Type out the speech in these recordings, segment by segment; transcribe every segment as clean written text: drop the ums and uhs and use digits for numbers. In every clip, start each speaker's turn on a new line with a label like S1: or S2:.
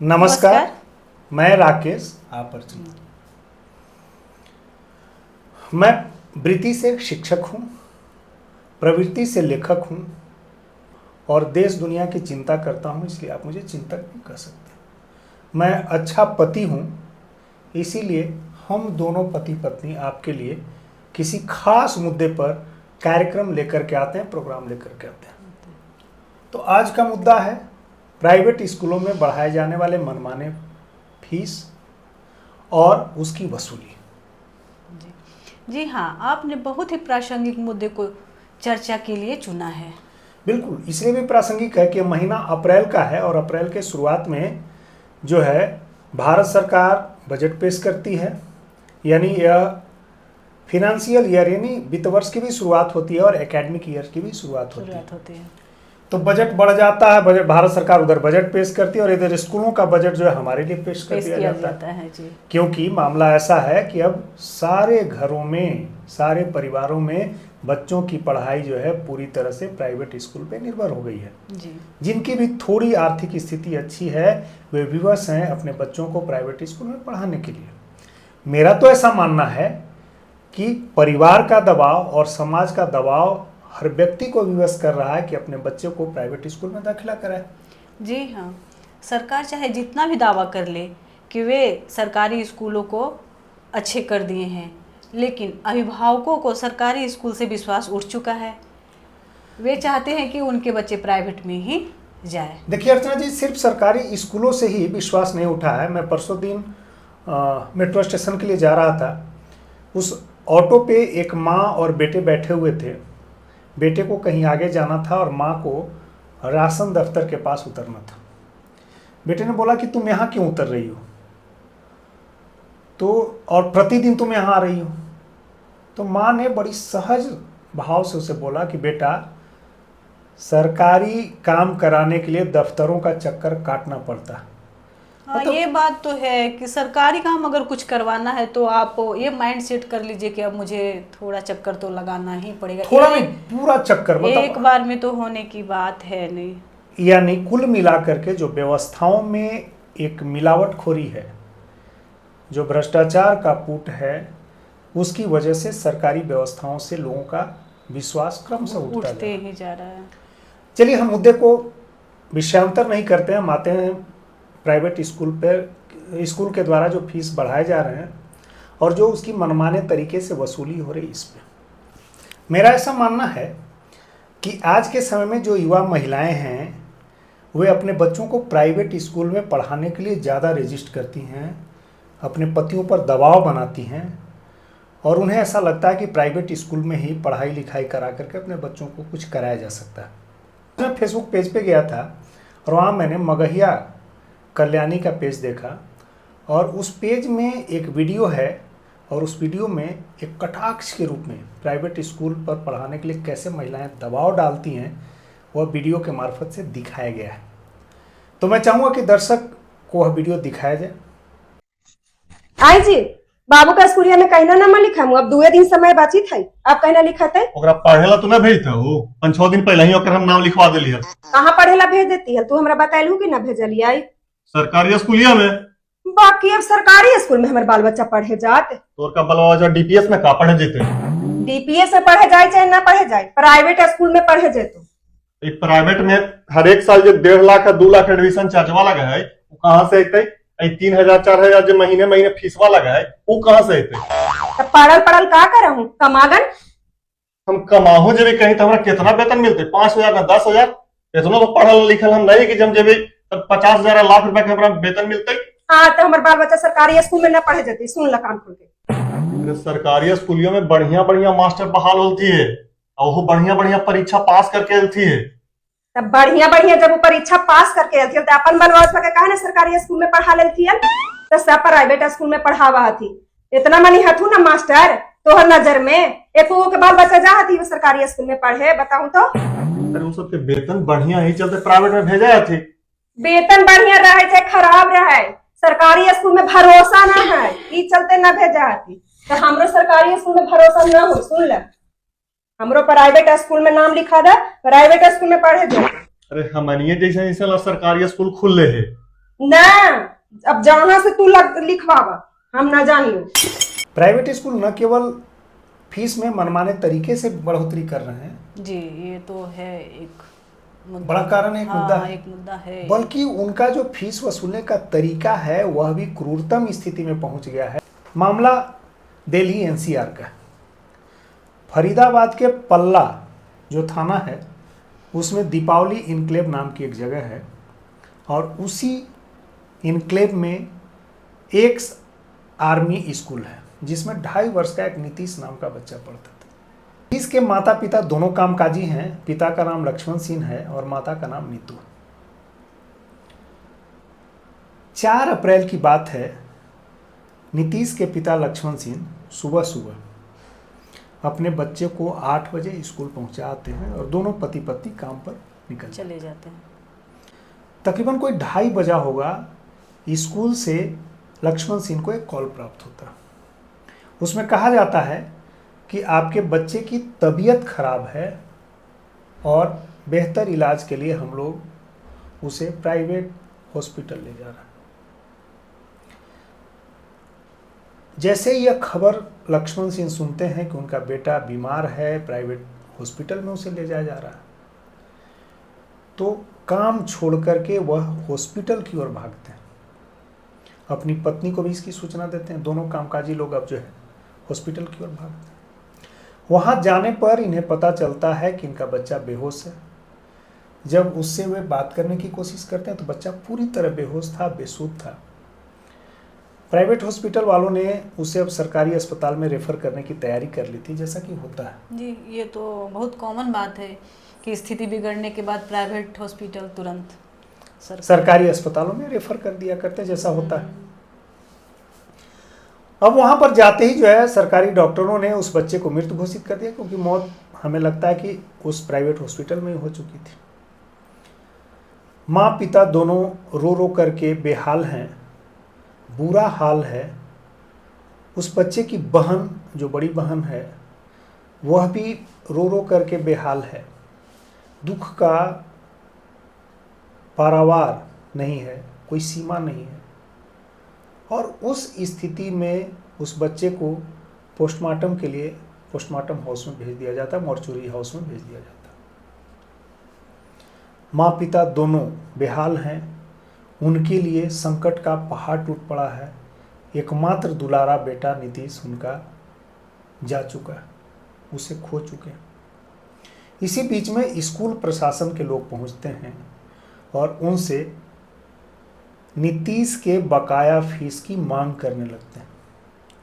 S1: नमस्कार। मैं राकेश, आप परिचित। मैं वृत्ति से शिक्षक हूँ, प्रवृत्ति से लेखक हूँ और देश दुनिया की चिंता करता हूँ, इसलिए आप मुझे चिंतक भी कह सकते हैं। मैं अच्छा पति हूँ, इसीलिए हम दोनों पति पत्नी आपके लिए किसी खास मुद्दे पर कार्यक्रम लेकर के आते हैं, प्रोग्राम लेकर के आते हैं। तो आज का मुद्दा है प्राइवेट स्कूलों में बढ़ाए जाने वाले मनमाने फीस और उसकी वसूली।
S2: जी हाँ, आपने बहुत ही प्रासंगिक मुद्दे को चर्चा के लिए चुना है।
S1: बिल्कुल, इसलिए भी प्रासंगिक है कि महीना अप्रैल का है और अप्रैल के शुरुआत में जो है भारत सरकार बजट पेश करती है, यानी यह फिनेंशियल ईयर यानी वित्त वर्ष की भी शुरुआत होती है और एकेडमिक ईयर की भी शुरुआत होती है। तो बजट बढ़ जाता है, बजट भारत सरकार उधर बजट पेश करती है और इधर स्कूलों का बजट जो है हमारे लिए पेश कर दिया जाता है जी। क्योंकि मामला ऐसा है कि अब सारे घरों में, सारे परिवारों में बच्चों की पढ़ाई जो है पूरी तरह से प्राइवेट स्कूल पे निर्भर हो गई है जी। जिनकी भी थोड़ी आर्थिक स्थिति अच्छी है वे विवश हैं अपने बच्चों को प्राइवेट स्कूल में पढ़ाने के लिए। मेरा तो ऐसा मानना है कि परिवार का दबाव और समाज का दबाव हर व्यक्ति को विवश कर रहा है कि अपने बच्चे को प्राइवेट स्कूल में दाखिला कराए।
S2: जी हाँ, सरकार चाहे जितना भी दावा कर ले कि वे सरकारी स्कूलों को अच्छे कर दिए हैं, लेकिन अभिभावकों को सरकारी स्कूल से विश्वास उठ चुका है। वे चाहते हैं कि उनके बच्चे प्राइवेट में ही जाए।
S1: देखिए अर्चना जी, सिर्फ सरकारी स्कूलों से ही विश्वास नहीं उठा है। मैं परसों दिन मेट्रो स्टेशन के लिए जा रहा था, उस ऑटो पे एक माँ और बेटे बैठे हुए थे। बेटे को कहीं आगे जाना था और माँ को राशन दफ्तर के पास उतरना था। बेटे ने बोला कि तुम यहाँ क्यों उतर रही हो, तो और प्रतिदिन तुम यहाँ आ रही हो। तो माँ ने बड़ी सहज भाव से उसे बोला कि बेटा, सरकारी काम कराने के लिए दफ्तरों का चक्कर काटना पड़ता है।
S2: हाँ, ये बात तो है कि सरकारी काम अगर कुछ करवाना है तो आप ये माइंड सेट कर लीजिए कि अब मुझे थोड़ा चक्कर तो लगाना ही पड़ेगा।
S1: थोड़ा नहीं, पूरा चक्कर, मतलब
S2: एक बार में तो होने की बात है नहीं।
S1: यानी कुल मिलाकर के जो व्यवस्थाओं में एक मिलावटखोरी है, जो भ्रष्टाचार का पुट है, उसकी वजह से सरकारी व्यवस्थाओं से लोगों का विश्वास क्रमशः उठते
S2: ही जा रहा है।
S1: चलिए हम मुद्दे को विषयांतर नहीं करते हैं, हम आते हैं प्राइवेट स्कूल पर, स्कूल के द्वारा जो फीस बढ़ाए जा रहे हैं और जो उसकी मनमाने तरीके से वसूली हो रही, इस पर मेरा ऐसा मानना है कि आज के समय में जो युवा महिलाएं हैं वे अपने बच्चों को प्राइवेट स्कूल में पढ़ाने के लिए ज़्यादा रजिस्ट करती हैं, अपने पतियों पर दबाव बनाती हैं और उन्हें ऐसा लगता है कि प्राइवेट स्कूल में ही पढ़ाई लिखाई करा करके अपने बच्चों को कुछ कराया जा सकता है। मैं फेसबुक पेज पे गया था और वहाँ मैंने मगहिया कल्याणी का पेज देखा और उस पेज में एक वीडियो है और उस वीडियो में एक कटाक्ष के रूप में प्राइवेट स्कूल पर पढ़ाने के लिए कैसे महिलाएं दबाव डालती हैं वह वीडियो के मार्फत से दिखाया गया है। तो मैं चाहूँगा कि दर्शक को वह वीडियो दिखाया जाए।
S3: आई जी, बाबू का स्कूलिया में कहना नाम लिखा हूँ, अब 2 दिन समय बाची था, अब कहना लिखा थे
S4: ओकरा पढ़ेला तो ना भेजते हो, 5-6 दिन पहले ही ओकर हम नाम लिखवा देली है।
S3: कहाँ पढ़ेला भेज देती है? तू हमरा बताइलू कि ना भेजली? आई
S4: सरकारी स्कूलिया में।
S3: बाकी अब सरकारी स्कूल में हमारे बाल बच्चा पढ़े जाते,
S4: तोर का बलवा जो डीपीएस में का पढ़े जेते?
S3: डीपीएस में पढ़े जाए चाहे ना पढ़े जाए, प्राइवेट स्कूल में पढ़े जेतो।
S4: एक प्राइवेट में हर एक साल जो 1.5 लाख या 2 लाख एडमिशन चार्जवा लगा है, वो कहाँ से अतै? 3,000-4,000 जो महीने महीने फीसवा लगा है, वो कहाँ से अतै?
S3: तब पढ़ल का करहूं? कमागन
S4: हम कमाहू जब कहीं तो हमरा कितना वेतन मिलते? 5,000 ना 10,000? इतना तो पढ़ल लिखल हम नहीं कि जब जेबे 50,000 लाख रुपया के हमरा वेतन मिलते।
S3: हाँ, तो हमारे बाल बच्चा सरकारी स्कूल में ना पढ़े जाते। सुन ला कान खोल के,
S4: सरकारी स्कूलियों में बढ़िया बढ़िया मास्टर बहाल होती है और वो बढ़िया बढ़िया परीक्षा पास करके अलती है।
S3: तब बढ़िया बढ़िया जब वो परीक्षा पास करके अलती है तो अपन बाल बच्चा के कहा ना सरकारी स्कूल में पढ़ा लेती है, तो सब प्राइवेट स्कूल में पढ़ावा थी। इतना मनी हथू ना मास्टर तोहर नजर में, एक के बाल बच्चा जा थी वो सरकारी स्कूल में पढ़े, बताऊं तो?
S4: अरे वो सबके वेतन बढ़िया ही चलते प्राइवेट में भेजा थी।
S3: वेतन बढ़िया रहे चाहे खराब रहे, सरकारी स्कूल में भरोसा ना है, ई चलते ना भेजा थी। तो हमरो सरकारी स्कूल में भरोसा ना हो, सुन ले, हमरो प्राइवेट स्कूल में नाम लिखा दे, प्राइवेट स्कूल में पढ़े दे।
S4: अरे हमनिए जैसे सरकारी स्कूल खुल है
S3: ना, अब जहाँ से तू लिखवावा, हम ना जानियो।
S1: प्राइवेट स्कूल न केवल फीस में मनमाने तरीके से बढ़ोतरी कर रहे हैं,
S2: जी, ये तो है एक मुद्दा।
S1: बड़ा कारण है, एक मुद्दा
S2: हाँ,
S1: है।
S2: एक मुद्दा है।
S1: बल्कि उनका जो फीस वसूलने का तरीका है वह भी क्रूरतम स्थिति में पहुंच गया है। मामला दिल्ली एनसीआर का। फरीदाबाद के पल्ला जो थाना है उसमें दीपावली इनक्लेव नाम की एक जगह है, और उसी इनक्लेव में एक आर्मी स्कूल है जिसमें 2.5 वर्ष का एक नीतीश नाम का बच्चा पढ़ता था। नीतीश के माता पिता दोनों कामकाजी हैं। पिता का नाम लक्ष्मण सिंह है और माता का नाम नीतू। 4 अप्रैल की बात है। नीतीश के पिता लक्ष्मण सिंह सुबह सुबह अपने बच्चे को 8 बजे स्कूल पहुंचाते हैं और दोनों पति पत्नी काम पर निकल
S2: चले जाते हैं।
S1: तकरीबन कोई 2:30 बजा होगा। स्कूल से लक्ष्मण सिंह को एक कॉल प्राप्त होता। उसमें कहा जाता है कि आपके बच्चे की तबीयत खराब है और बेहतर इलाज के लिए हम लोग उसे प्राइवेट हॉस्पिटल ले जा रहे हैं। जैसे यह खबर लक्ष्मण सिंह सुनते हैं कि उनका बेटा बीमार है, प्राइवेट हॉस्पिटल में उसे ले जाया जा रहा है, तो काम छोड़ करके वह हॉस्पिटल की ओर भागते हैं। अपनी पत्नी को भी इसकी सूचना देते हैं। दोनों कामकाजी लोग अब जो है हॉस्पिटल की ओर भागते हैं। वहां जाने पर इन्हें पता चलता है कि इनका बच्चा बेहोश है। जब उससे वे बात करने की कोशिश करते हैं तो बच्चा पूरी तरह बेहोश था, बेसुध था। प्राइवेट हॉस्पिटल वालों ने उसे अब सरकारी अस्पताल में रेफर करने की तैयारी कर ली थी, जैसा कि होता है।
S2: जी, ये तो बहुत कॉमन बात है कि स्थिति बिगड़ने के बाद प्राइवेट हॉस्पिटल तुरंत
S1: सरकारी अस्पतालों में रेफर कर दिया करते, जैसा होता है। अब वहां पर जाते ही जो है सरकारी डॉक्टरों ने उस बच्चे को मृत घोषित कर दिया, क्योंकि मौत हमें लगता है कि उस प्राइवेट हॉस्पिटल में ही हो चुकी थी। माँ पिता दोनों रो रो करके बेहाल हैं, बुरा हाल है। उस बच्चे की बहन, जो बड़ी बहन है, वह भी रो रो करके बेहाल है। दुख का पारावार नहीं है, कोई सीमा नहीं है। और उस स्थिति में उस बच्चे को पोस्टमार्टम के लिए पोस्टमार्टम हाउस में भेज दिया जाता, मॉर्चुरी हाउस में भेज दिया जाता। माँ पिता दोनों बेहाल हैं। उनके लिए संकट का पहाड़ टूट पड़ा है। एकमात्र दुलारा बेटा नीतीश उनका जा चुका है, उसे खो चुके हैं। इसी बीच में स्कूल प्रशासन के लोग पहुंचते हैं और उनसे नीतीश के बकाया फीस की मांग करने लगते हैं।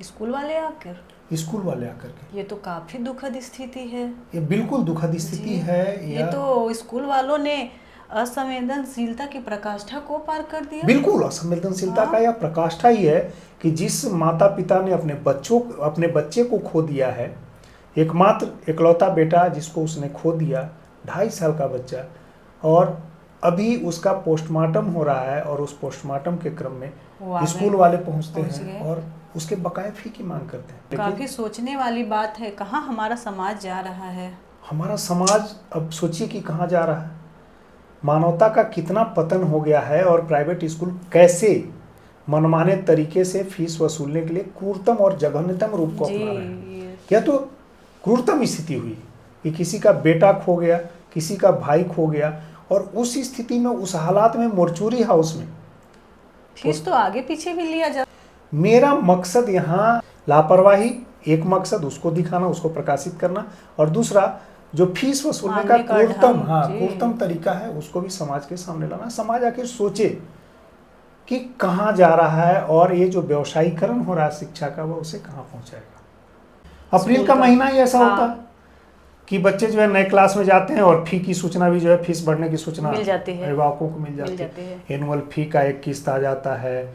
S2: स्कूल वाले आकर
S1: के
S2: ये तो काफी दुखद स्थिति है।
S1: ये बिल्कुल दुखद स्थिति है।
S2: ये तो स्कूल वालों ने असंवेदनशीलता की प्रकाष्ठा को पार कर दिया।
S1: बिल्कुल असंवेदनशीलता का यह प्रकाष्ठा ही है कि जिस माता पिता ने अपने बच्चे को खो दिया है, एकमात्र इकलौता बेटा जिसको उसने खो दिया, 2.5 साल का बच्चा, और अभी उसका पोस्टमार्टम हो रहा है और उस पोस्टमार्टम के क्रम में स्कूल वाले पहुंचते हैं और उसके बकाया फी की मांग करते हैं।
S2: काफी सोचने वाली बात है, कहाँ हमारा समाज जा रहा है।
S1: हमारा समाज अब सोचिए कि कहाँ जा रहा है। मानवता का कितना पतन हो गया है और प्राइवेट स्कूल कैसे मनमाने तरीके से फीस वसूलने के लिए क्रूरतम और जघन्यतम रूप को अपना रहे हैं। यह तो क्रूरतम स्थिति हुई कि किसी का बेटा खो गया, किसी का भाई खो गया, और उस स्थिति में, उस हालात में मॉर्चुरी हाउस में
S2: फीस तो आगे पीछे भी लिया जा।
S1: मेरा मकसद यहाँ लापरवाही, एक मकसद उसको दिखाना, उसको प्रकाशित करना, और दूसरा जो फीस वसूलने का क्रूरतम तरीका है उसको भी समाज के सामने लाना। समाज आखिर सोचे कि कहाँ जा रहा है और ये जो व्यवसायीकरण हो रहा है शिक्षा का, वो उसे कहाँ पहुँचाएगा। अप्रैल का महीना ही ऐसा होता है कि बच्चे जो है नए क्लास में जाते हैं और फी की सूचना भी जो है, फीस बढ़ने की सूचना
S2: मिल जाती है,
S1: अभिभावकों को मिल जाती है। एनुअल फी का एक किस्त आ जाता है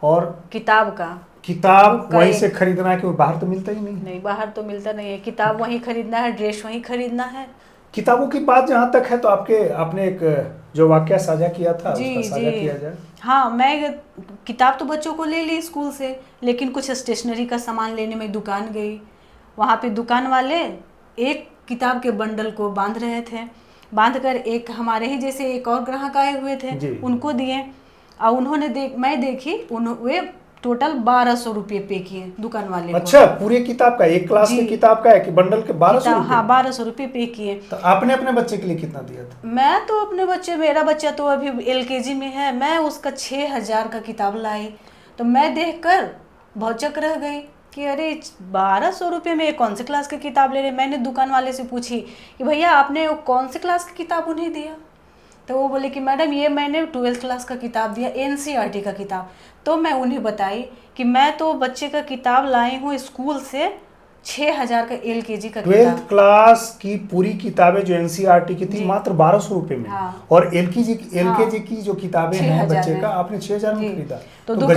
S1: और किताब वहीं से खरीदना है, क्योंकि बाहर तो मिलता ही नहीं।
S2: बाहर तो मिलता नहीं है। किताब वहीं खरीदना है, ड्रेस वहीं खरीदना है।
S1: किताबों की बात जहाँ तक है तो आपने एक जो वाकया साझा किया था उसका साझा किया जाए।
S2: हाँ, मैं किताब तो बच्चों को ले ली स्कूल से, लेकिन कुछ स्टेशनरी का सामान लेने में दुकान गई। वहाँ पे दुकान वाले एक किताब के बंडल को बांध रहे थे। बांध कर एक हमारे ही जैसे एक और ग्राहक आए हुए थे, उनको दिए। और उन्होंने मैं देखी वे टोटल 1200 रुपये पे किए दुकान वाले को।
S1: अच्छा, पूरे किताब का, एक क्लास की
S2: जी।
S1: किताब का है कि बंडल के 1200
S2: किताब,
S1: रुपये?
S2: हाँ 1200 रुपये पे किए।
S1: तो आपने अपने बच्चे के लिए कितना दिया था?
S2: मैं तो मेरा बच्चा तो अभी LKG में है, मैं उसका 6000 का किताब लाई। तो मैं देखकर भौचक रह गई कि अरे 1200 रुपये में कौन से क्लास की किताब ले रहे। मैंने दुकान वाले से पूछी कि भैया आपने वो कौन से क्लास की किताब उन्हें दिया? तो वो बोले कि मैडम ये मैंने 12th क्लास का किताब दिया, NCERT का किताब। तो मैं उन्हें बताई कि मैं तो बच्चे का किताब लाई हूँ स्कूल से 6000 का LKG का
S1: 12th
S2: किताब।
S1: क्लास की पूरी किताबें जो NCERT की थी
S2: जी।
S1: मात्र 1200 रुपये में।
S2: हाँ।
S1: और LKG की जो किताबें हैं
S2: 6000
S1: बच्चे
S2: में।
S1: का आपने 6000 में
S2: जी।
S1: खरीदा।
S2: तो
S1: तो
S2: दुकान